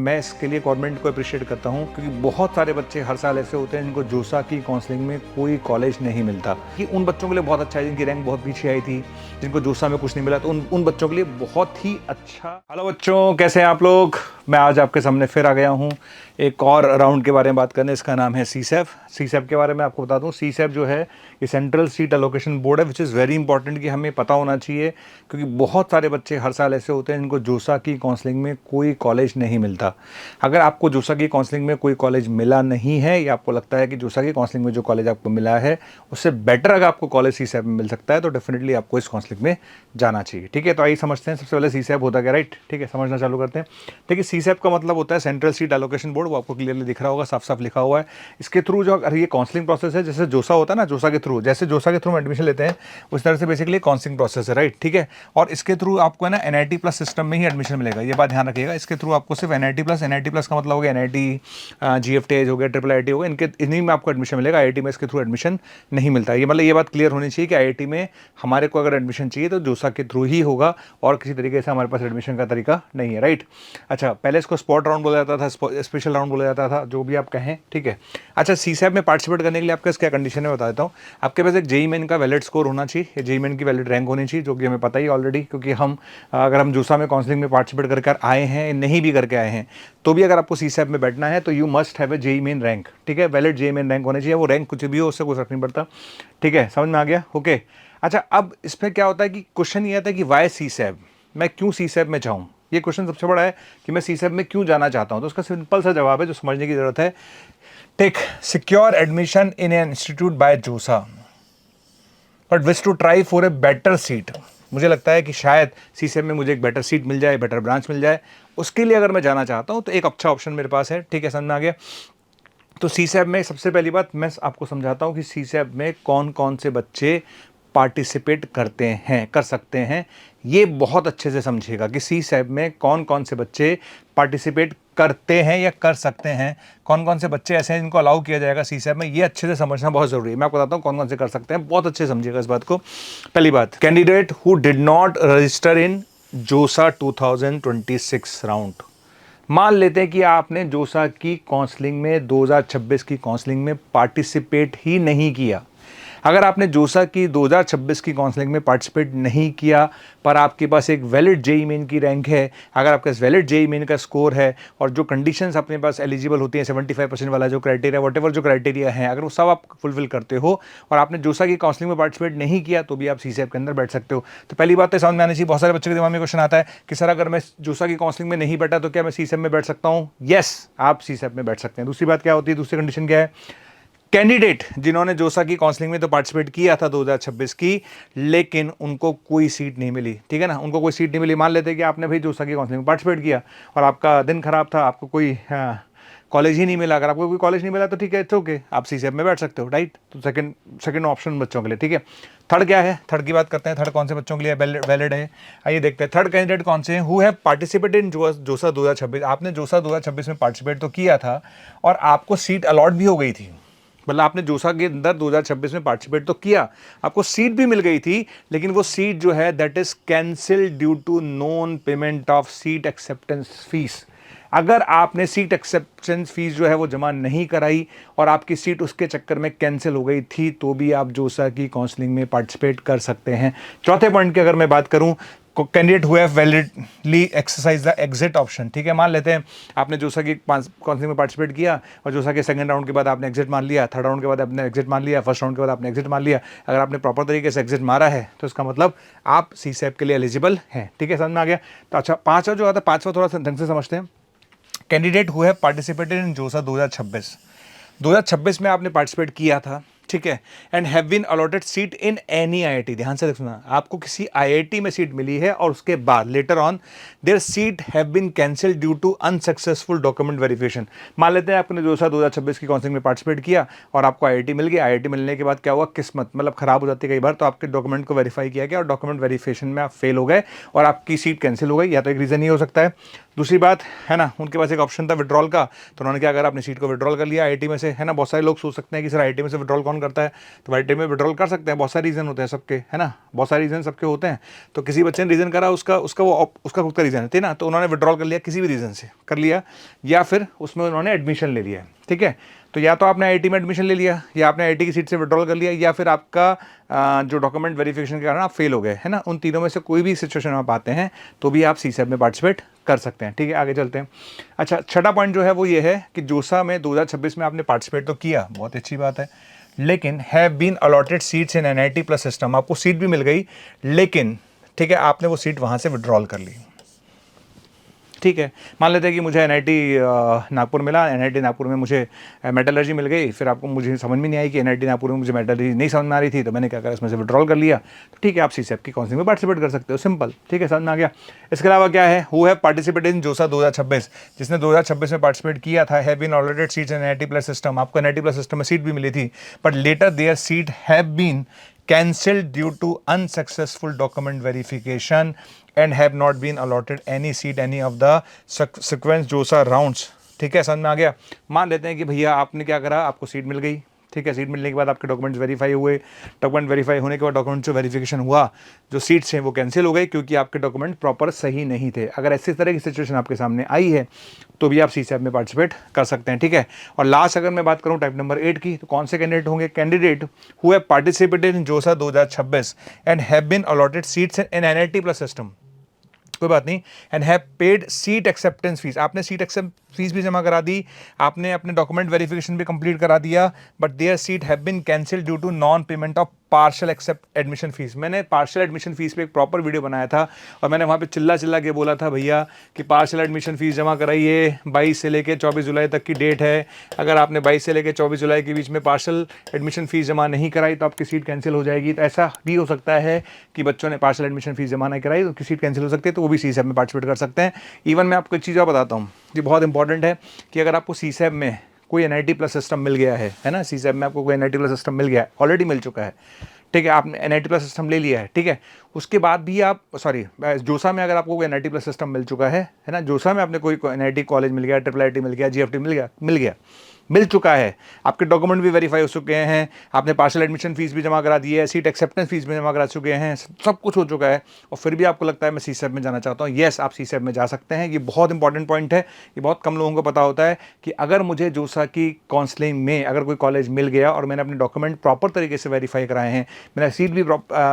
मैं इसके लिए गवर्नमेंट को अप्रिशिएट करता हूँ, क्योंकि बहुत सारे बच्चे हर साल ऐसे होते हैं जिनको जोसा की काउंसलिंग में कोई कॉलेज नहीं मिलता। कि उन बच्चों के लिए बहुत अच्छा है जिनकी रैंक बहुत पीछे आई थी, जिनको जोसा में कुछ नहीं मिला, तो उन बच्चों के लिए बहुत ही अच्छा। हेलो बच्चों, कैसे हैं आप लोग? मैं आज आपके सामने फिर आ गया हूँ एक और राउंड के बारे में बात करने। इसका नाम है सीसैप। सीसैप के बारे में आपको बता दूं, सीसैप जो है ये सेंट्रल सीट एलोकेशन बोर्ड है, विच इज़ वेरी इंपॉर्टेंट कि हमें पता होना चाहिए, क्योंकि बहुत सारे बच्चे हर साल ऐसे होते हैं जिनको जोसा की काउंसलिंग में कोई कॉलेज नहीं मिलता। अगर आपको जोसा की काउंसलिंग में कोई कॉलेज मिला नहीं है, या आपको लगता है कि जोसा की काउंसलिंग में जो कॉलेज आपको मिला है उससे बेटर अगर आपको कॉलेज सीसैप में मिल सकता है, तो डेफिनेटली आपको इस काउंसलिंग में जाना चाहिए। ठीक है, तो आइए समझते हैं सबसे पहले सीसैप होता क्या, राइट? ठीक है, समझना चालू करते हैं। देखिए, सीसैप का मतलब होता है सेंट्रल सीट एलोकेशन बोर्ड। वो आपको क्लियरली दिख रहा होगा, साफ साफ लिखा हुआ है। इसके थ्रू जो अगर ये काउंसलिंग प्रोसेस है, जैसे जोसा होता है ना, जोसा के थ्रू, जैसे जोसा के थ्रू हम एडमिशन लेते हैं उस तरह से बेसिकली काउंसलिंग प्रोसेस है, राइट? ठीक है, और इसके थ्रू आपको है ना एनआईटी प्लस सिस्टम में ही एडमिशन मिलेगा, ये बात ध्यान रखिएगा। इसके थ्रू आपको सिर्फ एनआईटी प्लस का मतलब हो गया एनआईटी, जीएफटीएच हो गया, ट्रिपल आईटी हो गया, इन्हीं में आपको एडमिशन मिलेगा। आईआईटी में इसके थ्रू एडमिशन नहीं मिलता। ये मतलब ये बात क्लियर होनी चाहिए कि आईआईटी में हमारे को अगर एडमिशन चाहिए तो जोसा के थ्रू ही होगा, और किसी तरीके से हमारे पास एडमिशन का तरीका नहीं है, राइट? अच्छा, पहले इसको स्पॉट राउंड बोला जाता था, स्पेशल राउंड बोला जाता था, जो भी आप कहें, ठीक है। अच्छा, सीसैप में पार्टिसिपेट करने के लिए आपके क्या कंडीशन है बता देता हूँ। आपके पास एक जेईई मेन का वैलिड स्कोर होना चाहिए, जेईई मेन की वैलिड रैंक होनी चाहिए, जो कि हमें पता ही ऑलरेडी, क्योंकि हम अगर हम जोसा में काउंसलिंग में पार्टिसिपेट करके आए हैं, नहीं भी करके आए हैं, तो भी अगर आपको सीसैप में बैठना है तो you must have a JEE main rank. ठीक है, वैलिड जेईई मेन रैंक होनी चाहिए। वो रैंक कुछ भी हो, उससे कोई फर्क नहीं पड़ता। ठीक है, समझ में आ गया? ओके। अच्छा, अब इसमें क्या होता है कि क्वेश्चन ये आता है कि वाई सीसैप, मैं क्यों सीसैप में जाऊँ? ये क्वेश्चन सबसे बड़ा है कि मैं सीसैप में क्यों जाना चाहता हूं। तो उसका सिंपल सा जवाब है जो समझने की जरूरत है। Take secure admission in an institute by JoSAA but wish to try for a better seat. मुझे लगता है कि शायद सीसैप में मुझे एक बेटर सीट मिल जाए, बेटर ब्रांच मिल जाए, उसके लिए अगर मैं जाना चाहता हूं तो एक अच्छा ऑप्शन मेरे पास है। ठीक है, समझ में आ गया? तो सीसैप में सबसे पहली बात मैं आपको समझाता हूं कि सीसैप में कौन कौन से बच्चे पार्टिसिपेट करते हैं, कर सकते हैं। ये बहुत अच्छे से समझिएगा कि सीसैप में कौन कौन से बच्चे पार्टिसिपेट करते हैं या कर सकते हैं, कौन कौन से बच्चे ऐसे हैं जिनको अलाउ किया जाएगा सीसैप में। ये अच्छे से समझना बहुत जरूरी है। मैं आपको बताता हूँ कौन कौन से कर सकते हैं, बहुत अच्छे से समझिएगा इस बात को। पहली बात, candidate who did not register in JoSAA 2026 round. मान लेते हैं कि आपने जोसा की काउंसलिंग में 2026 की काउंसलिंग में पार्टिसिपेट ही नहीं किया। अगर आपने जोसा की 2026 की काउंसलिंग में पार्टिसिपेट नहीं किया, पर आपके पास एक वैलिड जेईई मेन की रैंक है, अगर आपके पास वैलिड जेईई मेन का स्कोर है, और जो कंडीशंस अपने पास एलिजिबल होती हैं, 75% वाला जो क्राइटेरिया, वॉटेवर जो क्राइटेरिया है, अगर वो सब आप फुलफिल करते हो और आपने जोसा की काउंसलिंग में पार्टिसिपेट नहीं किया, तो भी आप सीसैप के अंदर बैठ सकते हो। तो पहली बात तो समझ में आनी चाहिए। बहुत सारे बच्चों के दिमाग में क्वेश्चन आता है कि सर अगर मैं जोसा की काउंसलिंग में नहीं बैठा तो क्या मैं सीसैप में बैठ सकता हूँ? यस, आप सीसैप में बैठ सकते हैं। दूसरी बात क्या होती है, दूसरी कंडीशन क्या है? कैंडिडेट जिन्होंने जोसा की काउंसलिंग में तो पार्टिसिपेट किया था 2026 की, लेकिन उनको कोई सीट नहीं मिली। ठीक है ना, उनको कोई सीट नहीं मिली। मान लेते हैं कि आपने भाई जोसा की काउंसलिंग में पार्टिसिपेट किया और आपका दिन खराब था, आपको कोई कॉलेज ही नहीं मिला। अगर आपको कोई कॉलेज नहीं मिला तो ठीक है, इट्स ओके, आप सीसैप में बैठ सकते हो, राइट? तो सेकंड ऑप्शन बच्चों के लिए। ठीक है, थर्ड क्या है? थर्ड की बात करते हैं। थर्ड कौन से बच्चों के लिए वैलिड है, आइए देखते हैं। थर्ड कैंडिडेट कौन से हैं? Who have participated in JoSAA 2026। आपने जोसा 2026 में पार्टिसिपेट तो किया था और आपको सीट अलॉट भी हो गई थी। मतलब आपने जोसा के अंदर 2026 में पार्टिसिपेट तो किया, आपको सीट भी मिल गई थी, लेकिन वो सीट जो है that is cancel due to non payment of seat acceptance fees. अगर आपने सीट एक्सेप्टेंस फीस जो है वो जमा नहीं कराई और आपकी सीट उसके चक्कर में कैंसिल हो गई थी, तो भी आप जोसा की काउंसलिंग में पार्टिसिपेट कर सकते हैं। चौथे पॉइंट की अगर मैं बात करूं, candidate who have validly exercise the exit option. ठीक है, मान लेते हैं आपने जोसा की काउंसलिंग में पार्टिसिपेट किया और जोसा के सेकंड राउंड के बाद आपने एग्जिट मान लिया, थर्ड राउंड के बाद आपने एग्जिट मान लिया, फर्स्ट राउंड के बाद आपने एग्जिट मान लिया। अगर आपने प्रॉपर तरीके से एग्जिट मारा है तो इसका मतलब आप सीसैप के लिए एलिजिबल हैं। ठीक है, समझ में आ गया? तो अच्छा, पांचवा जो आता है, पांचवा थोड़ा सा ढंग से समझते हैं। Candidate who have participated in JoSAA 2026 में आपने पार्टिसिपेट किया था, ठीक है, and have been allotted seat in any IIT. ध्यान से देखना, आपको किसी आईआईटी में सीट मिली है और उसके बाद later on their seat have been cancelled due to unsuccessful document verification. मान लेते हैं आपने जोसा 2026 की काउंसलिंग में पार्टिसिपेट किया और आपको आईआईटी मिल गया। आईआईटी मिलने के बाद क्या हुआ, किस्मत मतलब खराब हो जाती है कई बार, तो आपके डॉक्यूमेंट को वेरीफाई किया गया और डॉक्यूमेंट वेरिफिकेशन में आप फेल हो गए और आपकी सीट कैंसिल हो गई। या तो एक रीज़न ही हो सकता है। दूसरी बात है ना, उनके पास एक ऑप्शन था विड्रॉल का, तो उन्होंने क्या करा, अपनी सीट को विड्रॉल कर लिया आईआईटी में से, है ना। बहुत सारे लोग सोच सकते हैं कि सर आईआईटी में से विड्रॉल कौन करता है तो वाईटी में विड्रॉल कर सकते हैं। बहुत सारे रीज़न होते हैं सबके, है ना, बहुत सारे रीज़न सबके होते हैं। तो किसी बच्चे ने रीज़न करा, उसका खुद का रीज़न है ना, तो उन्होंने विड्रॉल कर लिया, किसी भी रीज़न से कर लिया, या फिर उसमें उन्होंने एडमिशन ले लिया है, ठीक है। तो या तो आपने आईआईटी में एडमिशन ले लिया, या आपने आईआईटी की सीट से विड्रॉल कर लिया, या फिर आपका जो डॉक्यूमेंट वेरिफिकेशन के कारण आप फेल हो गए, है ना। उन तीनों में से कोई भी सिचुएशन में आप आते हैं तो भी आप सीसैट में पार्टिसिपेट कर सकते हैं, ठीक है। आगे चलते हैं। अच्छा, छठा पॉइंट जो है वो ये है कि जोसा में 2026 में आपने पार्टिसिपेट तो किया, बहुत अच्छी बात है, लेकिन have been allotted seats in NIT plus system, आपको सीट भी मिल गई, लेकिन ठीक है आपने वो सीट वहाँ से विड्रॉल कर ली, ठीक है। मान लेते हैं कि मुझे एनआईटी नागपुर मिला, एनआईटी नागपुर में मुझे मेटलर्जी मिल गई, फिर आपको मुझे समझ में नहीं आई कि एनआईटी नागपुर में मुझे मेटलर्जी नहीं समझ में आ रही थी, तो मैंने क्या करा, इसमें से विड्रॉल कर लिया, तो ठीक है आप सीसैट की काउंसलिंग में पार्टिसिपेट कर सकते हो, सिंपल, ठीक है, समझ में आ गया। इसके अलावा क्या है, who have participated in JoSAA 2026, जिसने 2026 में पार्टिसिपेट किया था, have been allotted seats in NIT plus system, आपको एनआईटी प्लस सिस्टम में सीट भी मिली थी, but later their seat have been cancelled due to unsuccessful document verification and have not been allotted any seat any of the sequence जोसा rounds, ठीक है, समझ में आ गया। मान लेते हैं कि भैया आपने क्या करा, आपको सीट मिल गई, ठीक है, सीट मिलने के बाद आपके डॉक्यूमेंट्स वेरीफाई हुए, डॉक्यूमेंट वेरीफाई होने के बाद डॉक्यूमेंट जो वेरिफिकेशन हुआ, जो सीट्स हैं वो कैंसिल हो गई क्योंकि आपके डॉक्यूमेंट प्रॉपर सही नहीं थे। अगर ऐसी तरह की सिचुएशन आपके सामने आई है तो भी आप सीसैट में पार्टिसिपेट कर सकते हैं, ठीक है। और लास्ट अगर मैं बात करूं टाइप नंबर 8 की, तो कौन से कैंडिडेट होंगे, candidate who have participated in JoSAA 2026 and have been allotted seats in NIT plus system, कोई बात नहीं, and have paid seat acceptance fees, आपने सीट एक्सेप्ट फीस भी जमा करा दी, आपने अपने डॉक्यूमेंट वेरिफिकेशन भी कंप्लीट करा दिया, but their seat have been cancelled due to non payment of partial accept admission fees. मैंने पार्शियल एडमिशन फीस पे एक प्रॉपर वीडियो बनाया था और मैंने वहाँ पे चिल्ला के बोला था भैया कि पार्शियल एडमिशन फीस जमा कराइए, 22 से लेकर 24 जुलाई तक की डेट है, अगर आपने 22 से लेकर 24 जुलाई के बीच में पार्शियल एडमिशन फीस जमा नहीं कराई तो आपकी सीट कैंसिल हो जाएगी। तो ऐसा भी हो सकता है कि बच्चों ने पार्शियल एडमिशन फीस जमा नहीं कराई तो उनकी सीट कैंसिल हो सकती है, तो वो भी सीसैट में पार्टिसिपेट कर सकते हैं। इवन मैं आपको एक चीज़ और बताता हूँ, ये बहुत इंपॉर्टेंट है कि अगर आपको सीसैट में कोई एनआईटी प्लस सिस्टम मिल गया है ना, सीसैट में आपको कोई एनआईटी प्लस सिस्टम मिल गया है, ऑलरेडी मिल चुका है, ठीक है, आपने एनआईटी प्लस सिस्टम ले लिया है, ठीक है, उसके बाद भी आप जोसा में अगर आपको कोई एनआईटी प्लस सिस्टम मिल चुका है ना, जोसा में आपने कोई एनआईटी कॉलेज मिल गया, ट्रिपल आईटी मिल गया, जीएफटी मिल चुका है, आपके डॉक्यूमेंट भी वेरीफाई हो चुके हैं, आपने पार्शियल एडमिशन फीस भी जमा करा दी है, सीट एक्सेप्टेंस फीस भी जमा करा चुके हैं, सब कुछ हो चुका है, और फिर भी आपको लगता है मैं सीसैट में जाना चाहता हूँ, येस आप सीसैट में जा सकते हैं। ये बहुत इंपॉर्टेंट पॉइंट है, ये बहुत कम लोगों को पता होता है कि अगर मुझे जोसा की काउंसलिंग में अगर कोई कॉलेज मिल गया और मैंने अपने डॉक्यूमेंट प्रॉपर तरीके से वेरीफाई कराए हैं, मैंने सीट भी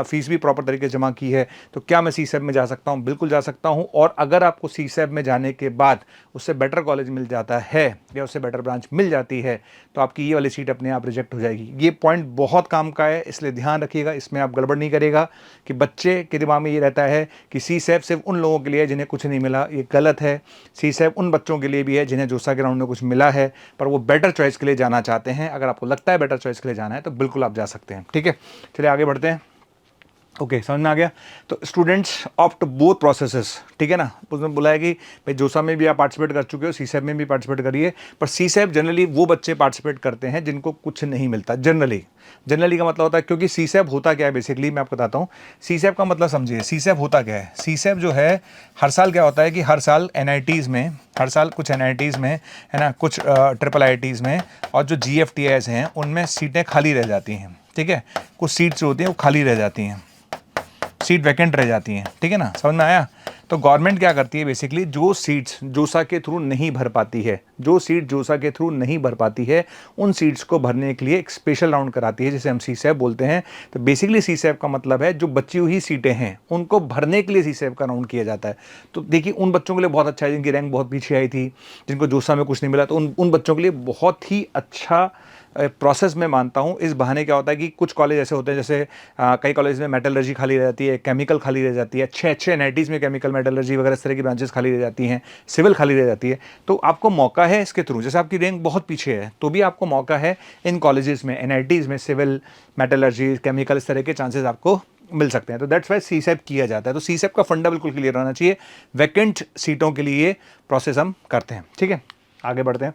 फीस भी प्रॉपर तरीके से जमा की है, तो क्या मैं सीसैट में जा सकता हूँ? बिल्कुल जा सकता हूँ। और अगर आपको सीसैट में जाने के बाद उससे बेटर कॉलेज मिल जाता है या उससे बेटर ब्रांच मिल जाती है तो आपकी ये वाली सीट अपने आप रिजेक्ट हो जाएगी। ये पॉइंट बहुत काम का है, इसलिए ध्यान रखिएगा, इसमें आप गड़बड़ नहीं करेगा कि बच्चे के दिमाग में ये रहता है कि सीसैट सिर्फ उन लोगों के लिए है जिन्हें कुछ नहीं मिला। ये गलत है। सीसैट उन बच्चों के लिए भी है जिन्हें जोसा के राउंड में कुछ मिला है पर वो बेटर चॉइस के लिए जाना चाहते हैं। अगर आपको लगता है बेटर चॉइस के लिए जाना है तो बिल्कुल आप जा सकते हैं। ठीक है, चलिए आगे बढ़ते हैं। ओके, समझ में आ गया। तो स्टूडेंट्स ऑप्ट बोथ प्रोसेसेस, ठीक है ना। उसमें बोला है कि भाई जोसा में भी आप पार्टिसिपेट कर चुके हो, सीसैट में भी पार्टिसिपेट करिए, पर सीसैट जनरली वो बच्चे पार्टिसिपेट करते हैं जिनको कुछ नहीं मिलता। जनरली का मतलब होता है, क्योंकि सीसैट होता क्या है बेसिकली मैं आपको बताता हूँ। सीसैट का मतलब समझिए, सीसैट होता क्या है। सीसैट जो है हर साल क्या होता है कि हर साल एनआईटीज़ में, हर साल कुछ एनआईटीज़ में है ना, कुछ ट्रिपल आईटीज़ में और जो जीएफटीआईज़ हैं उनमें सीटें खाली रह जाती हैं। ठीक है, कुछ सीट्स होती हैं वो खाली रह जाती हैं, सीट वैकेंट रह जाती हैं। ठीक है ना, समझ में आया। तो गवर्नमेंट क्या करती है बेसिकली, जो सीट्स जोसा के थ्रू नहीं भर पाती है, जो सीट जोसा के थ्रू नहीं भर पाती है, उन सीट्स को भरने के लिए एक स्पेशल राउंड कराती है जिसे हम सीसैट बोलते हैं। तो बेसिकली सीसैट का मतलब है जो बची हुई सीटें हैं उनको भरने के लिए सीसैट का राउंड किया जाता है। तो देखिए उन बच्चों के लिए बहुत अच्छा है जिनकी रैंक बहुत पीछे आई थी, जिनको जोसा में कुछ नहीं मिला, तो उन बच्चों के लिए बहुत ही अच्छा प्रोसेस में मानता हूँ। इस बहाने क्या होता है कि कुछ कॉलेज ऐसे होते हैं, जैसे कई कॉलेज में मेटलर्जी खाली रह जाती है, केमिकल खाली रह जाती है, अच्छे एनआईटीज़ में केमिकल, मेटलर्जी वगैरह इस तरह की ब्रांचेस खाली रह जाती हैं, सिविल खाली रह जाती है। तो आपको मौका है इसके थ्रू, जैसे आपकी रैंक बहुत पीछे है तो भी आपको मौका है इन कॉलेजेस में, एनआईटीज़ में सिविल, मेटलर्जी, केमिकल, इस तरह के चांसेस आपको मिल सकते हैं। तो दैट्स वाई सीसैट किया जाता है। तो सीसैट का फंडा बिल्कुल क्लियर रहना चाहिए। वैकेंट सीटों के लिए प्रोसेस हम करते हैं। ठीक है, आगे बढ़ते हैं।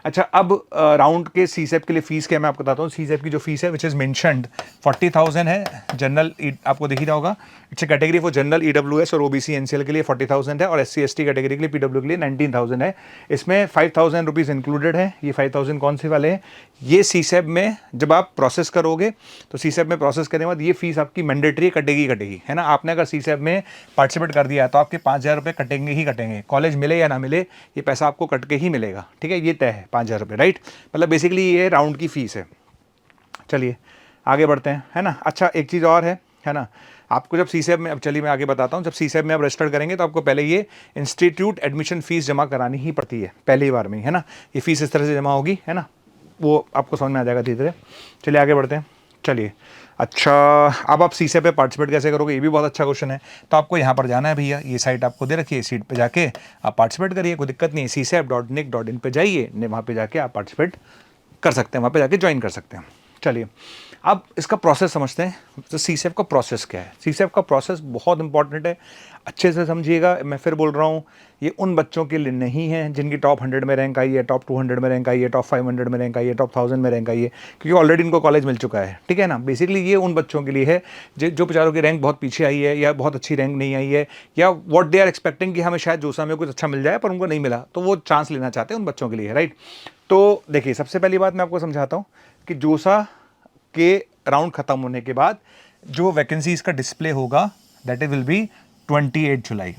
अच्छा, अब राउंड के सीसेप के लिए फीस क्या है मैं आपको बताता हूँ। सीसेप की जो फीस है विच इज़ मेंशनड 40,000 है। जनरल आपको दिख ही रहा होगा, it's category for general EWS और ओबीसी एनसीएल के लिए 40,000 है, और एससी एसटी कैटेगरी के लिए पीडब्ल्यू के लिए 19,000 है। इसमें 5,000 रुपीज़ इंक्लूडेड है। ये 5,000 कौन से वाले हैं? ये सीसेप में जब आप प्रोसेस करोगे तो सीसेप में प्रोसेस करने के बाद ये फीस आपकी मैंडेटरी कटेगी, है ना। आपने अगर सीसेप में पार्टिसिपेट कर दिया तो आपके 5,000 रुपये कटेंगे ही कटेंगे, कॉलेज मिले या ना मिले ये पैसा आपको कट के ही मिलेगा, ठीक है। ये तय है 5,000 रुपये, राइट। मतलब बेसिकली ये राउंड की फीस है। चलिए आगे बढ़ते हैं, है ना। अच्छा, एक चीज़ और है ना, आपको जब सीसेब में, अब चलिए मैं आगे बताता हूँ, जब सीसेब में आप रजिस्टर करेंगे तो आपको पहले ये इंस्टीट्यूट एडमिशन फ़ीस जमा करानी ही पड़ती है पहली बार में, है ना। ये फ़ीस इस तरह से जमा होगी, है ना, वो आपको समझ में आ जाएगा धीरे धीरे। चलिए आगे बढ़ते हैं। चलिए अच्छा, अब आप सीसेब पे पार्टिसिपेट कैसे करोगे, ये भी बहुत अच्छा क्वेश्चन है। तो आपको यहाँ पर जाना है भैया, ये साइट आपको दे रखी है, सीट पे जाके आप पार्टिसिपेट करिए, कोई दिक्कत नहीं है। csep.nic.in पे जाइए, वहाँ पे जाके आप पार्टिसिपेट कर सकते हैं, वहाँ पे जाके ज्वाइन कर सकते हैं। चलिए अब इसका प्रोसेस समझते हैं। तो सीसेप का प्रोसेस क्या है? सीसेप का प्रोसेस बहुत इंपॉर्टेंट है, अच्छे से समझिएगा। मैं फिर बोल रहा हूँ, ये उन बच्चों के लिए नहीं है जिनकी टॉप 100 में रैंक आई है, टॉप 200 में रैंक आई है, टॉप 500 में रैंक आई है, टॉप 1000 में रैंक आई है, क्योंकि ऑलरेडी इनको कॉलेज मिल चुका है, ठीक है ना। बेसिकली ये उन बच्चों के लिए है जो बेचारों की रैंक बहुत पीछे आई है, या बहुत अच्छी रैंक नहीं आई है, या व्हाट दे आर एक्सपेक्टिंग कि हमें शायद जोसा में कुछ अच्छा मिल जाए पर उनको नहीं मिला, तो वो चांस लेना चाहते हैं, उन बच्चों के लिए, राइट। तो देखिए, सबसे पहली बात मैं आपको समझाता हूँ कि जोसा के राउंड खत्म होने के बाद जो वैकेंसीज का डिस्प्ले होगा that will be 28 July.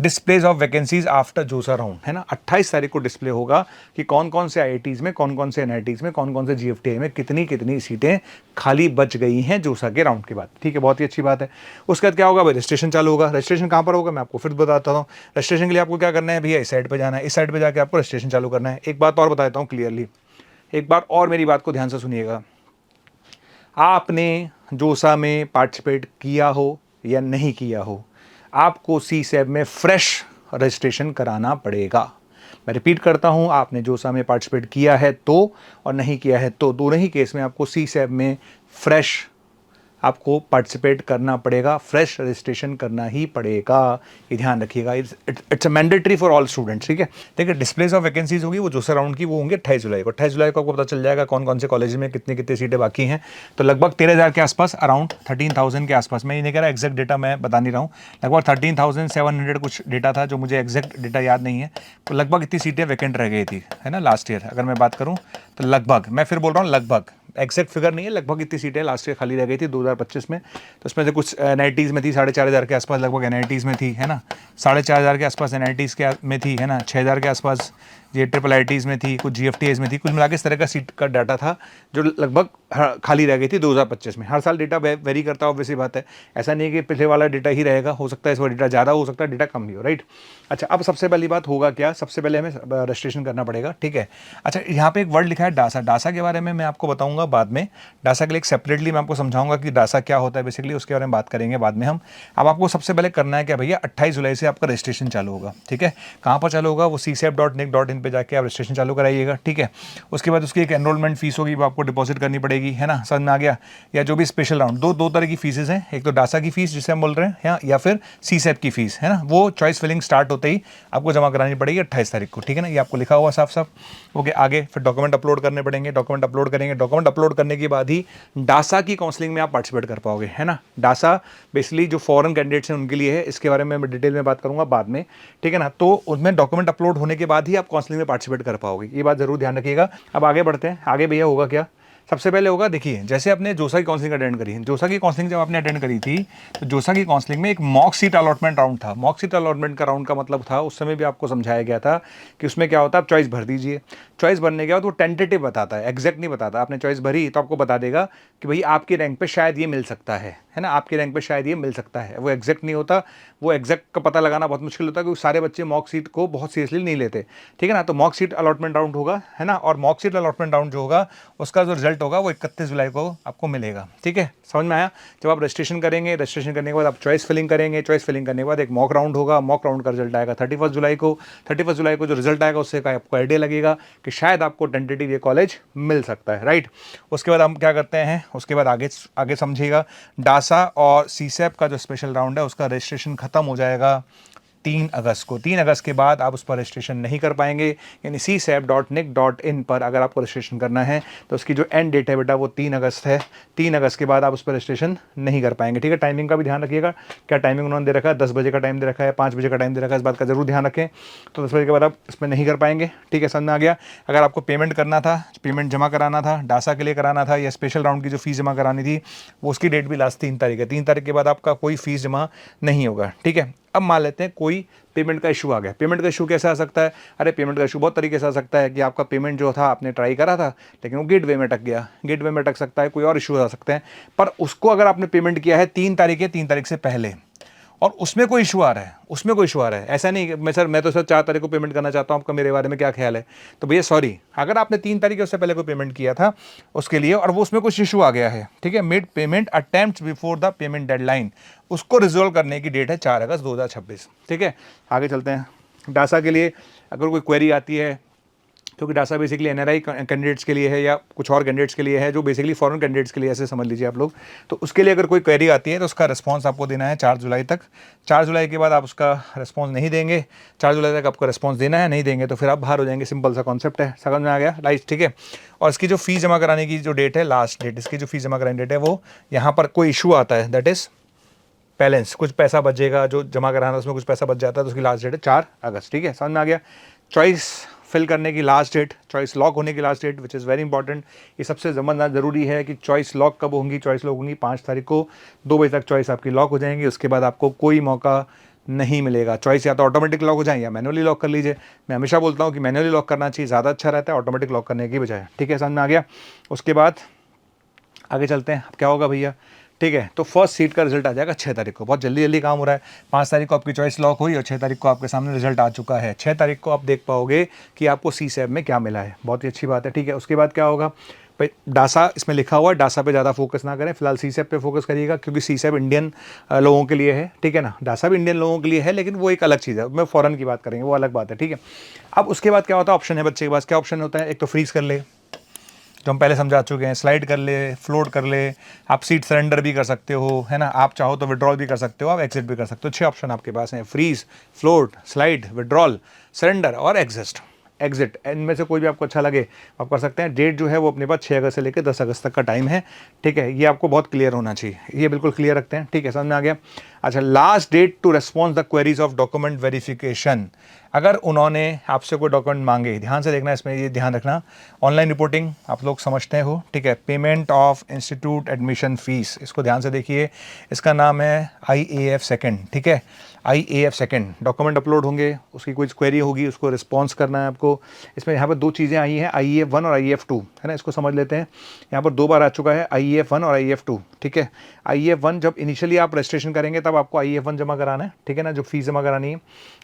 Displays of vacancies after जोसा राउंड, है ना। 28 तारीख को डिस्प्ले होगा कि कौन कौन से आईआईटीज में, कौन कौन से एनआईटीज में, कौन कौन से जीएफटीआई में कितनी कितनी सीटें खाली बच गई हैं जोसा के राउंड के बाद, ठीक है। बहुत ही अच्छी बात है। उसके बाद क्या होगा भाई, रजिस्ट्रेशन चालू होगा। रजिस्ट्रेशन कहाँ पर होगा मैं आपको फिर बताता हूँ। रजिस्ट्रेशन के लिए आपको क्या करना है भैया, इस साइड पर जाना है, इस साइड पर जाकर आपको रजिस्ट्रेशन चालू करना है। एक बात और बताता हूँ क्लियरली, एक बार और मेरी बात को ध्यान से सुनिएगा। आपने जोसा में पार्टिसिपेट किया हो या नहीं किया हो, आपको सीसेब में फ्रेश रजिस्ट्रेशन कराना पड़ेगा। मैं रिपीट करता हूं, आपने जोसा में पार्टिसिपेट किया है तो, और नहीं किया है तो, दोनों ही केस में आपको सीसेब में फ्रेश आपको पार्टिसिपेट करना पड़ेगा, फ्रेश रजिस्ट्रेशन करना ही पड़ेगा, ये ध्यान रखिएगा। It's a mandatory for all students, ठीक है। देखिए, डिस्प्लेस ऑफ वैकेंसीज होगी वो जोसा राउंड की, वो होंगे 28 जुलाई को। 28 जुलाई को आपको पता चल जाएगा कौन कौन से कॉलेज में कितनी कितनी सीटें बाकी हैं। तो लगभग 13,000 के आसपास, अराउंड 13,000 के आसपास, मैं ये नहीं कह रहा एग्जैक्ट डेटा मैं बता नहीं रहा हूँ, लगभग 13,700 कुछ डेटा था, जो मुझे एग्जैक्ट डेटा याद नहीं है। तो लगभग इतनी सीटें वैकेंट रह गई थी, है ना, लास्ट ईयर अगर मैं बात करूँ तो। लगभग, मैं फिर बोल रहा हूँ लगभग, एग्जैक्ट फिगर नहीं है, लगभग इतनी सीटें लास्ट ईयर खाली रह गई थी 2025 में। तो उसमें से कुछ एनआईटीज़ में थी, 4,500 के आसपास लगभग एनआईटीज़ में थी, है ना। 4,500 के आसपास एनआईटीज़ के में थी, है ना। 6,000 के आसपास ये ट्रिपल आईटीज़ में थी, कुछ जीएफटीआईज़ में थी। कुल मिला के इस तरह का सीट का डाटा था जो लगभग खाली रह गई थी 2025 में। हर साल डेटा वेरी करता है, ऑब्वियसली बात है, ऐसा नहीं है कि पिछले वाला डेटा ही रहेगा, हो सकता है इस बार डेटा ज़्यादा हो सकता है, डेटा कम भी हो, राइट। अच्छा, अब सबसे पहली बात होगा क्या, सबसे पहले हमें रजिस्ट्रेशन करना पड़ेगा, ठीक है। अच्छा, यहाँ पे एक वर्ड लिखा है डासा। डासा के बारे में मैं आपको बताऊंगा बाद में, डासा के लिए एक सेपरेटली मैं आपको समझाऊंगा कि डासा क्या होता है बेसिकली, उसके बारे में बात करेंगे बाद में हम। अब आपको सबसे पहले करना है क्या भैया, 28 जुलाई से आपका रजिस्ट्रेशन चालू होगा, ठीक है। कहाँ पर चालू होगा, वो csep.nic.in पे जाके आप रजिस्ट्रेशन चालू कराइएगा, ठीक है। उसके बाद उसकी एक एनरोलमेंट फीस होगी, वो आपको डिपॉजिट करनी पड़ेगी, है ना, समझ में आ गया। या जो भी स्पेशल राउंड, दो तरह की फीसेज हैं, एक तो डासा की फीस जिसे हम बोल रहे हैं, या फिर सीसेप की फीस, है ना। वो चॉइस फिलिंग स्टार्ट होते ही आपको जमा करानी पड़ेगी 28 तारीख को, ठीक है ना। ये आपको लिखा हुआ साफ साफ, ओके। आगे फिर डॉक्यूमेंट अपलोड करने पड़ेंगे, डॉक्यूमेंट अपलोड करेंगे, डॉक्यूमेंट अपलोड करने के बाद ही डासा की काउंसलिंग में आप पार्टिसिपेट कर पाओगे, है ना। डासा बेसिकली जो फॉरेन कैंडिडेट्स हैं उनके लिए है, इसके बारे में मैं डिटेल में बात करूंगा बाद में, ठीक है ना। तो उसमें डॉक्यूमेंट अपलोड होने के बाद ही आप काउंसलिंग में पार्टिसिपेट कर पाओगे, ये बात जरूर ध्यान रखिएगा। अब आगे बढ़ते हैं, आगे भैया होगा क्या, सबसे पहले होगा, देखिए जैसे आपने जोसा की काउंसलिंग अटेंड करी है, जोसा की काउंसलिंग जब आपने अटेंड करी थी तो जोसा की काउंसलिंग में एक मॉक सीट अलॉटमेंट राउंड था। मॉक सीट अलॉटमेंट का राउंड का मतलब था, उस समय भी आपको समझाया गया था कि उसमें क्या होता है, आप चॉइस भर दीजिए। चॉइस भरने के बाद वो टेंटेटिव बताता है, एग्जैक्ट नहीं बताता। आपने चॉइस भरी तो आपको बता देगा कि भाई आपके रैंक पे शायद ये मिल सकता है ना, आपके रैंक पे शायद ये मिल सकता है। वो एग्जैक्ट नहीं होता, वो एग्जैक्ट का पता लगाना बहुत मुश्किल होता है, क्योंकि सारे बच्चे मॉक सीट को बहुत सीरियसली नहीं लेते, ठीक है ना। तो मॉक सीट अलॉटमेंट राउंड होगा, है ना। और मॉक सीट अलॉटमेंट राउंड जो होगा उसका जो रिजल्ट होगा वो 31 जुलाई को आपको मिलेगा, ठीक है, समझ में आया। जब आप रजिस्ट्रेशन करेंगे, रजिस्ट्रेशन करने के बाद आप चॉइस फिलिंग करेंगे, चॉइस फिलिंग करने के बाद एक मॉक राउंड होगा, मॉक राउंड का रिजल्ट आएगा 31 जुलाई को। 31 जुलाई को जो रिजल्ट आएगा उससे आपको आइडिया लगेगा कि शायद आपको टेंटेटिव ये कॉलेज मिल सकता है, राइट। उसके बाद हम क्या करते हैं, उसके बाद आगे समझिएगा, डासा और सीसेप का जो स्पेशल राउंड है उसका रजिस्ट्रेशन खत्म हो जाएगा 3 अगस्त को। 3 अगस्त के बाद आप उस पर रजिस्ट्रेशन नहीं कर पाएंगे, यानी csap.nic.in पर अगर आपको रजिस्ट्रेशन करना है तो उसकी जो एंड डेट है बेटा वो 3 अगस्त है। 3 अगस्त के बाद आप उस पर रजिस्ट्रेशन नहीं कर पाएंगे, ठीक है। टाइमिंग का भी ध्यान रखिएगा, क्या टाइमिंग उन्होंने दे रखा है, 10 बजे का टाइम दे रखा है, 5 बजे का टाइम दे रखा है, इस बात का जरूर ध्यान रखें। तो 10 बजे के बाद आप इसमें नहीं कर पाएंगे, ठीक है, समझ में आ गया। अगर आपको पेमेंट करना था, पेमेंट जमा कराना था, डासा के लिए कराना था, या स्पेशल राउंड की जो फीस जमा करानी थी, वो उसकी डेट भी लास्ट 3 तारीख है। 3 तारीख के बाद आपका कोई फीस जमा नहीं होगा, ठीक है। अब मान लेते हैं कोई पेमेंट का इशू आ गया। पेमेंट का इशू कैसे आ सकता है? अरे पेमेंट का इशू बहुत तरीके से आ सकता है कि आपका पेमेंट जो था आपने ट्राई करा था लेकिन वो गेटवे में अटक गया, गेटवे में अटक सकता है, कोई और इशू आ सकते हैं। पर उसको अगर आपने पेमेंट किया है 3 तारीख है, 3 तारीख से पहले, और उसमें कोई इशू आ रहा है, उसमें कोई इशू आ रहा है, ऐसा नहीं मैं तो सर 4 तारीख को पेमेंट करना चाहता हूँ, आपका मेरे बारे में क्या ख्याल है? तो भैया सॉरी, अगर आपने 3 तारीख उससे पहले कोई पेमेंट किया था उसके लिए और वो उसमें कुछ इशू आ गया है, ठीक है, made payment attempt before the payment deadline, उसको रिजोल्व करने की डेट है 4 अगस्त 2026, ठीक है। आगे चलते हैं। डासा के लिए अगर कोई क्वेरी आती है, क्योंकि डासा बेसिकली एनआरआई कैंडिडेट्स के लिए है या कुछ और कैंडिडेट्स के लिए है, जो बेसिकली फॉरेन कैंडिडेट्स के लिए, ऐसे समझ लीजिए आप लोग, तो उसके लिए अगर कोई क्वेरी आती है तो उसका रिस्पांस आपको देना है 4 जुलाई तक। 4 जुलाई के बाद आप उसका रिस्पांस नहीं देंगे, 4 जुलाई तक आपको रिस्पांस देना है, नहीं देंगे तो फिर आप बाहर हो जाएंगे। सिंपल सा कॉन्सेप्ट है, समझ में आ गया राइट, ठीक है। और इसकी जो फीस जमा कराने की जो डेट है, लास्ट डेट इसकी जो फीस जमा कराने डेट है, वो यहाँ पर कोई इशू आता है, दैट इज़ बैलेंस, कुछ पैसा बचेगा जो जमा कराना, उसमें कुछ पैसा बच जाता है, तो उसकी लास्ट डेट है 4 अगस्त, ठीक है, समझ में आ गया। चॉइस फिल करने की लास्ट डेट, चॉइस लॉक होने की last date, which is very important, ये सबसे ज़बरदस्त ज़रूरी है कि चॉइस लॉक कब होंगी। चॉइस लॉक होंगी 5 तारीख को 2 बजे तक चॉइस आपकी लॉक हो जाएंगी, उसके बाद आपको कोई मौका नहीं मिलेगा। चॉइस या तो ऑटोमेटिक लॉक हो जाए या मैनुअली लॉक कर लीजिए। मैं हमेशा बोलता हूँ कि मैनुअली लॉक करना चाहिए, ज़्यादा अच्छा रहता है ऑटोमेटिक लॉक करने की बजाय, ठीक है, समझ में आ गया। उसके बाद आगे चलते हैं, अब क्या होगा भैया, ठीक है। तो फर्स्ट सीट का रिजल्ट आ जाएगा 6 तारीख को, बहुत जल्दी जल्दी काम हो रहा है। 5 तारीख को आपकी चॉइस लॉक हुई और 6 तारीख को आपके सामने रिजल्ट आ चुका है। 6 तारीख को आप देख पाओगे कि आपको CSAB में क्या मिला है, बहुत ही अच्छी बात है, ठीक है। उसके बाद क्या होगा भाई, डासा इसमें लिखा हुआ है, डासा पे ज़्यादा फोकस ना करें, फिलहाल CSAB पे फोकस करिएगा, क्योंकि CSAB इंडियन लोगों के लिए है, ठीक है ना। डासा भी इंडियन लोगों के लिए है, लेकिन वो एक अलग चीज़ है, मैं फॉरेन की बात करेंगे, वो अलग बात है, ठीक है। अब उसके बाद क्या होता है, ऑप्शन है बच्चे के पास, क्या ऑप्शन होता है, एक तो फ्रीज कर ले, जो हम पहले समझा चुके हैं, स्लाइड कर ले, फ्लोट कर ले, आप सीट सरेंडर भी कर सकते हो, है ना, आप चाहो तो विड्रॉल भी कर सकते हो, आप एग्जिट भी कर सकते हो। 6 ऑप्शन आपके पास हैं, freeze, float, slide, withdrawal, surrender और एग्जिट। इनमें से कोई भी आपको अच्छा लगे आप कर सकते हैं। डेट जो है वो अपने पास 6 अगस्त से लेकर 10 अगस्त तक का टाइम है, ठीक है, ये आपको बहुत क्लियर होना चाहिए, ये बिल्कुल क्लियर रखते हैं, ठीक है, समझ में आ गया। अच्छा, last date to response the queries of document verification, अगर उन्होंने आपसे कोई डॉक्यूमेंट मांगे, ध्यान से देखना, इसमें ये ध्यान रखना, ऑनलाइन रिपोर्टिंग आप लोग समझते हो, ठीक है, payment of institute admission fees, इसको ध्यान से देखिए, इसका नाम है IAF सेकेंड, ठीक है, IAF सेकेंड। डॉक्यूमेंट अपलोड होंगे, उसकी कोई क्वेरी होगी, उसको रिस्पॉन्स करना है आपको। इसमें यहाँ पर 2 चीज़ें आई हैं, IAF 1 और IAF 2, है ना, इसको समझ लेते हैं। यहाँ पर 2 बार आ चुका है IAF 1 और IAF 2, ठीक है। IAF 1 जब इनिशियली आप रजिस्ट्रेशन करेंगे तब आपको IAF 1 जमा कराना है, ठीक है ना, जो फीस जमा करानी है,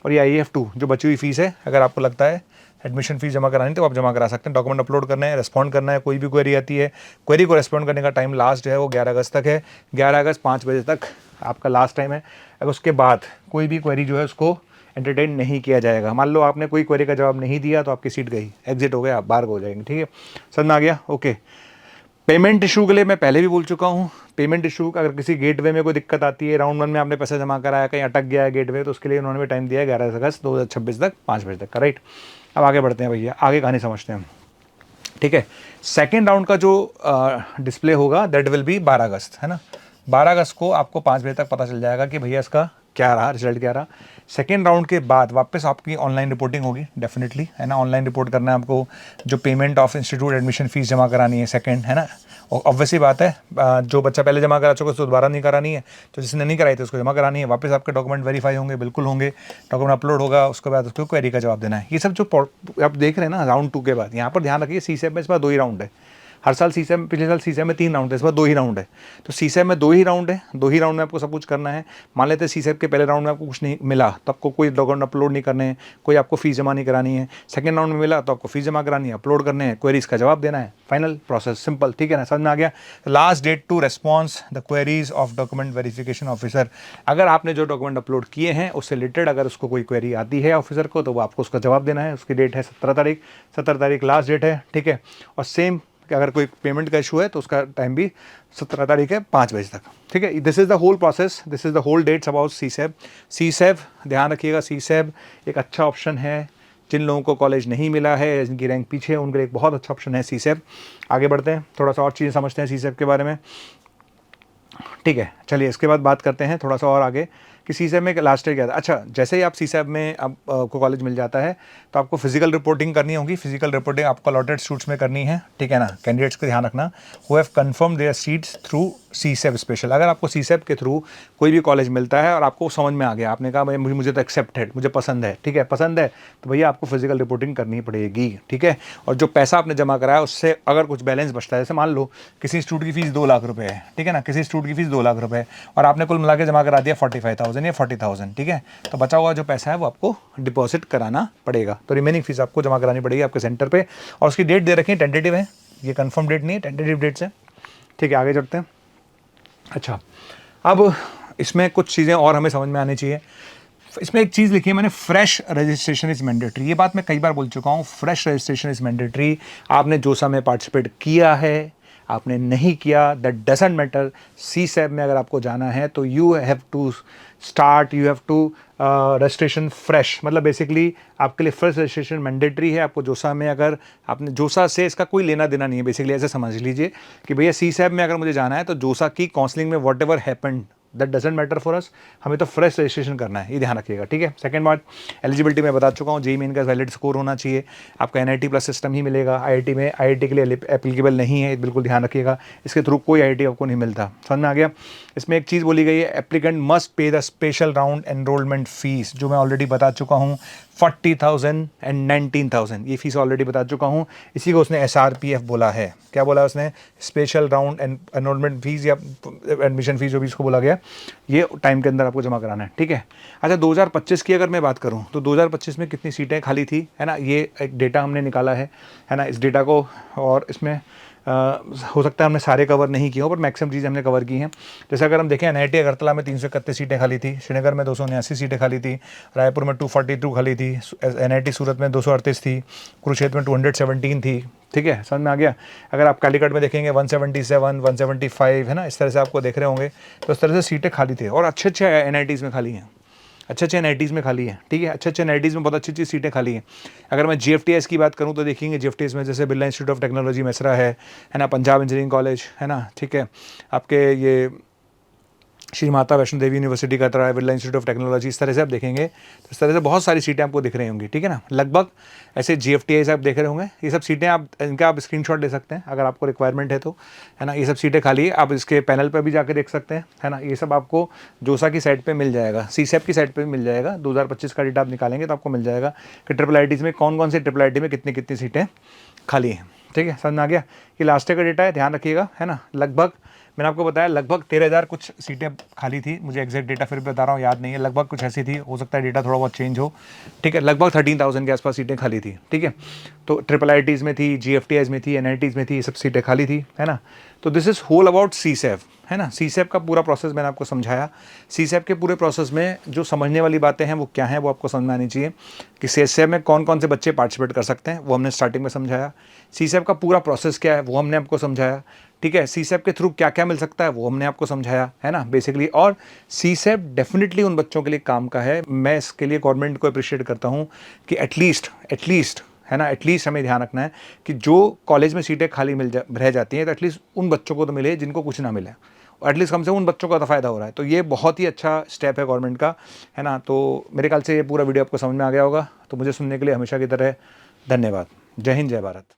और ये IAF 2 जो बची हुई फीस है, अगर आपको लगता है एडमिशन फीस जमा करानी तो आप जमा करा सकते हैं। डॉक्यूमेंट अपलोड करना है, रिस्पॉन्ड करना है, कोई भी क्वेरी आती है, क्वेरी को रिस्पॉन्ड करने का टाइम लास्ट है वो 11 अगस्त तक है, 11 अगस्त 5 बजे तक आपका लास्ट टाइम है। अगर उसके बाद कोई भी क्वेरी जो है उसको एंटरटेन नहीं किया जाएगा। मान लो आपने कोई क्वेरी का जवाब नहीं दिया तो आपकी सीट गई, एग्जिट हो गया, आप बाहर हो जाएंगे, ठीक है, समझ में आ गया, ओके। पेमेंट इशू के लिए मैं पहले भी बोल चुका हूँ, पेमेंट इशू अगर किसी गेटवे में कोई दिक्कत आती है, राउंड 1 में आपने पैसा जमा कराया, कहीं अटक गया है गेटवे, तो उसके लिए उन्होंने भी टाइम दिया है 11 अगस्त 2026 तक 5 बजे तक का, राइट। अब आगे बढ़ते हैं भैया, आगे कहानी समझते हैं, ठीक है। सेकेंड राउंड का जो डिस्प्ले होगा दैट विल बी 12 अगस्त, है ना। 12 अगस्त को आपको 5 बजे तक पता चल जाएगा कि भैया इसका क्या रहा, रिजल्ट क्या रहा। सेकेंड राउंड के बाद वापस आपकी ऑनलाइन रिपोर्टिंग होगी डेफिनेटली, है ना, ऑनलाइन रिपोर्ट करना है आपको, जो payment of institute admission fees जमा करानी है सेकंड, है ना। और ऑब्वियसली बात है, जो बच्चा पहले जमा करा चुका उसको दोबारा नहीं करानी है, तो जिसने नहीं कराई थी उसको जमा करानी है। वापस आपके डॉक्यूमेंट वेरीफाई होंगे, बिल्कुल होंगे, डॉक्यूमेंट अपलोड होगा, उसके बाद उसको क्वेरी का जवाब देना है। ये सब जो आप देख रहे हैं ना राउंड 2 के बाद, यहाँ पर ध्यान रखिए CSAB में इस बार 2 ही राउंड है। हर साल CSAB में, पिछले साल CSAB में 3 राउंड है, इस बार 2 ही राउंड है। तो CSAB में 2 ही राउंड है, 2 ही राउंड में आपको सब कुछ करना है। मान लेते हैं CSAB के पहले राउंड में आपको कुछ नहीं मिला तो आपको कोई डॉक्यूमेंट अपलोड नहीं करने हैं, कोई आपको फीस जमा नहीं करानी है। सेकंड राउंड में मिला तो आपको फीस जमा करानी है, अपलोड करने हैं, क्वेरीज का जवाब देना है, फाइनल प्रोसेस, सिंपल, ठीक है ना, समझ में आ गया। Last date to response the queries of document verification officer, अगर आपने जो डॉक्यूमेंट अपलोड किए हैं उससे रिलेटेड अगर उसको कोई क्वेरी आती है ऑफिसर को तो वो आपको उसका जवाब देना है। उसकी डेट है 17 तारीख, 17 तारीख लास्ट डेट है, ठीक है। और सेम कि अगर कोई पेमेंट का इशू है तो उसका टाइम भी 17 तारीख है 5 बजे तक, ठीक है। This is the whole process, this is the whole dates about CSAB. CSAB ध्यान रखिएगा, सीसैब एक अच्छा ऑप्शन है जिन लोगों को कॉलेज नहीं मिला है, जिनकी रैंक पीछे है, उनके लिए एक बहुत अच्छा ऑप्शन है सीसैब। आगे बढ़ते हैं, थोड़ा सा और चीज़ें समझते हैं सीसैब के बारे में, ठीक है। चलिए इसके बाद बात करते हैं थोड़ा सा और आगे कि सीसैब में लास्ट ईयर क्या था। अच्छा, जैसे ही आप सीसैब में आपको कॉलेज मिल जाता है तो आपको फिजिकल रिपोर्टिंग करनी होगी। फिजिकल रिपोर्टिंग आपको अलॉटेड सीट्स में करनी है, ठीक है ना। कैंडिडेट्स को ध्यान रखना, who have confirm there seats through CSAB special. अगर आपको सीसैब के थ्रू कोई भी कॉलेज मिलता है और आपको समझ में आ गया, आपने कहा भाई मुझे तो एक्सेप्टेड, मुझे पसंद है, ठीक है, पसंद है, तो भैया आपको फिजिकल रिपोर्टिंग करनी पड़ेगी, ठीक है। और जो पैसा आपने जमा कराया उससे अगर कुछ बैलेंस बचता है, जैसे मान लो किसी इंस्टीट्यूट की फीस 2 लाख रुपए है, ठीक है ना, किसी इंस्टीट्यूट की फीस 2 लाख रुपए है और आपने कुल मिला के जमा करा दिया 45,000 या 40,000, ठीक है, तो बचा हुआ जो पैसा है वो आपको डिपॉजिट कराना पड़ेगा। तो रिमेनिंग फीस आपको जमा करानी पड़ेगी आपके सेंटर पे, और उसकी डेट दे रखी है, टेंटेटिव है, ये कंफर्म डेट नहीं है, टेंटेटिव डेट्स है, ठीक है। आगे चलते हैं। अच्छा, अब इसमें कुछ चीज़ें और हमें समझ में आनी चाहिए। इसमें एक चीज़ लिखी है मैंने, फ्रेश रजिस्ट्रेशन इज़ मैंडेटरी। ये बात मैं कई बार बोल चुका हूँ, फ्रेश रजिस्ट्रेशन इज़ मैंडेटरी। आपने जोसा में पार्टिसिपेट किया है, आपने नहीं किया, दैट डजंट मैटर। सीसैब में अगर आपको जाना है तो you have to start, you have to registration fresh, मतलब बेसिकली आपके लिए फ्रेश रजिस्ट्रेशन मैंडेटरी है। आपको जोसा में, अगर आपने जोसा से इसका कोई लेना देना नहीं है, बेसिकली ऐसे समझ लीजिए कि भैया सीसैब में अगर मुझे जाना है तो जोसा की काउंसलिंग में what ever happened that doesn't matter for us, हमें तो फ्रेश रजिस्ट्रेशन करना है, ये ध्यान रखिएगा, ठीक है। सेकंड बात, एलिजिबिलिटी मैं बता चुका हूँ, जेईई मेन का वैलिड स्कोर होना चाहिए, आपका एनआईटी प्लस सिस्टम ही मिलेगा। आईआईटी में, आईआईटी के लिए एप्लीकेबल नहीं है, बिल्कुल ध्यान रखिएगा, इसके थ्रू कोई आईआईटी आपको नहीं मिलता। समझ में आ गया। इसमें एक चीज़ बोली गई है, applicant must pay the special round enrolment fees, जो मैं ऑलरेडी बता चुका हूँ, 40,000 एंड 19,000, ये फीस ऑलरेडी बता चुका हूँ। इसी को उसने SRPF बोला है। क्या बोला उसने? स्पेशल राउंड एनरोलमेंट फीस या एडमिशन फीस, जो भी इसको बोला गया, ये टाइम के अंदर आपको जमा कराना है, ठीक है। अच्छा, 2025 की अगर मैं बात करूं तो 2025 में कितनी सीटें खाली थी, है ना, ये एक डेटा हमने निकाला है ना, इस डेटा को, और इसमें हो सकता है हमने सारे कवर नहीं किए हो, पर मैक्सिमम चीज़ें हमने कवर की हैं। जैसे अगर हम देखें, एनआईटी अगरतला में 331 सीटें खाली थी, श्रीनगर में 279 सीटें खाली थी, रायपुर में 242 खाली थी, एनआईटी सूरत में 238 थी, कुरुक्षेत्र में 217 थी, ठीक है, समझ में आ गया। अगर आप कालीकट में देखेंगे 177, 175, है ना, इस तरह से आपको देख रहे होंगे, तो इस तरह से सीटें खाली थे, और अच्छे अच्छे एनआईटीज़ में खाली हैं, अच्छे एनआईटीज़ में खाली है, ठीक है, अच्छे एनआईटीज़ में बहुत अच्छी अच्छी सीटें खाली हैं। अगर मैं जीएफटीएस की बात करूं तो देखेंगे जीएफटीएस में जैसे Birla institute of technology Mesra है ना, पंजाब इंजीनियरिंग कॉलेज है ना, ठीक है, आपके ये श्री माता वैष्णो देवी यूनिवर्सिटी का तरह, बिरला इंस्टीट्यूट ऑफ टेक्नोलॉजी, इस तरह से आप देखेंगे तो इस तरह से बहुत सारी सीटें आपको दिख रही होंगी, ठीक है ना। लगभग ऐसे जीएफटीएस आप देख रहे होंगे, ये सब सीटें आप इनका आप स्क्रीनशॉट ले सकते हैं अगर आपको रिक्वायरमेंट है तो, है ना। ये सब सीटें खाली है, आप इसके पैनल पर भी जाकर देख सकते हैं, है ना। ये सब आपको जोसा की साइट पर मिल जाएगा, सीसैब की साइट पर भी मिल जाएगा। 2025 का डेटा आप निकालेंगे तो आपको मिल जाएगा कि ट्रिपल आईटीज़ में कौन से ट्रिपल आईटी में कितनी कितनी सीटें खाली हैं, ठीक है, समझ में आ गया। ये लास्ट ईयर का डेटा है, ध्यान रखिएगा, है ना। लगभग मैंने आपको बताया लगभग 13,000 कुछ सीटें खाली थी, मुझे एग्जैक्ट डेटा फिर भी बता रहा हूँ, याद नहीं है, लगभग कुछ ऐसी थी, हो सकता है डेटा थोड़ा बहुत चेंज हो, ठीक है। लगभग 13,000 के आसपास सीटें खाली थी, ठीक है। तो ट्रिपल आईटीज़ में थी, जीएफटीआईज़ में थी, एनआईटीज़ में थी, ये सब सीटें खाली थी, है ना। तो this is whole about CSAB, है ना। सीसैब का पूरा प्रोसेस मैंने आपको समझाया। सीसैब के पूरे प्रोसेस में जो समझने वाली बातें हैं वो क्या हैं, वो आपको समझ में आनी चाहिए कि सीसैब में कौन कौन से बच्चे पार्टिसिपेट कर सकते हैं, वो हमने स्टार्टिंग में समझाया। सीसैब का पूरा प्रोसेस क्या है वो हमने आपको समझाया, ठीक है। सीसैब के थ्रू क्या क्या मिल सकता है वो हमने आपको समझाया, है ना, बेसिकली। और सीसैब डेफिनेटली उन बच्चों के लिए काम का है। मैं इसके लिए गवर्नमेंट को अप्रिशिएट करता हूँ कि एटलीस्ट है ना, एटलीस्ट हमें ध्यान रखना है कि जो कॉलेज में सीटें खाली रह जाती हैं तो एटलीस्ट उन बच्चों को तो मिले जिनको कुछ ना मिले, और एटलीस्ट कम से कम उन बच्चों का तो फ़ायदा हो रहा है। तो ये बहुत ही अच्छा स्टेप है गवर्नमेंट का, है ना। तो मेरे ख्याल से ये पूरा वीडियो आपको समझ में आ गया होगा। तो मुझे सुनने के लिए हमेशा की तरह धन्यवाद। जय हिंद, जय भारत।